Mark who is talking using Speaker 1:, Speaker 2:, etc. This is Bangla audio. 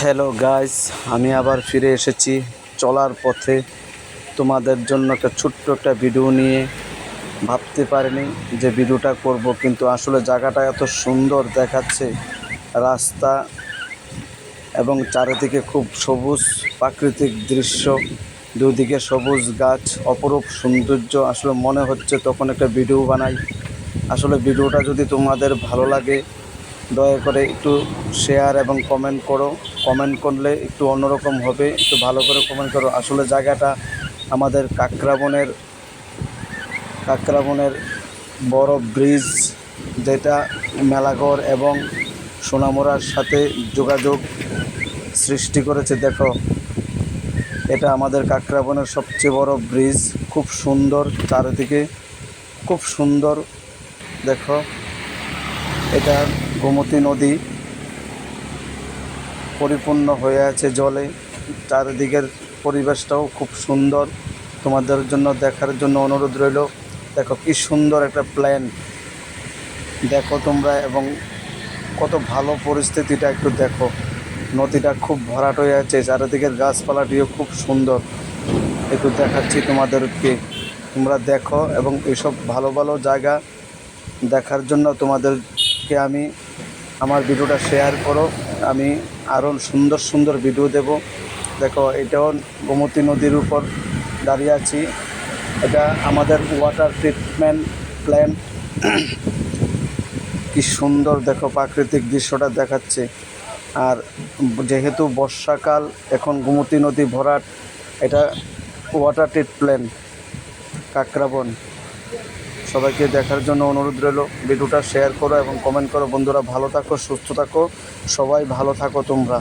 Speaker 1: হ্যালো গাইস, আমি আবার ফিরে এসেছি চলার পথে তোমাদের জন্য একটা ছোট্ট একটা ভিডিও নিয়ে। ভাবতে পারিনি যে ভিডিওটা করব, কিন্তু আসলে জায়গাটা এত সুন্দর দেখাচ্ছে, রাস্তা এবং চারিদিকে খুব সবুজ প্রাকৃতিক দৃশ্য, দুদিকে সবুজ গাছ, অপরূপ সৌন্দর্য। আসলে মনে হচ্ছে তখন একটা ভিডিও বানাই। আসলে ভিডিওটা যদি তোমাদের ভালো লাগে দয়া করে একটু শেয়ার এবং কমেন্ট করো। কমেন্ট করলে একটু অন্যরকম হবে, একটু ভালো করে কমেন্ট করো। আসলে জায়গাটা আমাদের কাকরাবনের বড় ব্রিজ, যেটা মেলাঘর এবং সোনামুড়ার সাথে যোগাযোগ সৃষ্টি করেছে। দেখো, এটা আমাদের কাকরাবনের সবচেয়ে বড় ব্রিজ, খুব সুন্দর, চারিদিকে খুব সুন্দর। দেখো, এটা গোমতী নদী পরিপূর্ণ হয়ে আছে জলে, চারিদিকের পরিবেশটাও খুব সুন্দর। তোমাদের জন্য দেখার জন্য অনুরোধ রইল। দেখো কি সুন্দর একটা প্ল্যান, দেখো তোমরা, এবং কত ভালো পরিস্থিতিটা একটু দেখো। নদীটা খুব ভরাট হয়ে আছে, চারিদিকের গাছপালাটিও খুব সুন্দর। একটু দেখাচ্ছি তোমাদেরকে, তোমরা দেখো। এবং এইসব ভালো ভালো জায়গা দেখার জন্য তোমাদেরকে আমি আমার ভিডিওটা শেয়ার করো, আমি আরও সুন্দর সুন্দর ভিডিও দেব। দেখো, এটাও গোমতী নদীর উপর দাঁড়িয়ে আছি। এটা আমাদের ওয়াটার ট্রিটমেন্ট প্ল্যান্ট। কি সুন্দর দেখো, প্রাকৃতিক দৃশ্যটা দেখাচ্ছে। আর যেহেতু বর্ষাকাল, এখন গোমতী নদী ভরাট, এটা ওয়াটার ট্রিটমেন্ট কাকরাবন। সবাইকে দেখার জন্য অনুরোধ রইল, ভিডিওটা শেয়ার করো এবং কমেন্ট করো। বন্ধুরা, ভালো থাকো, সুস্থ থাকো, সবাই ভালো থাকো তোমরা।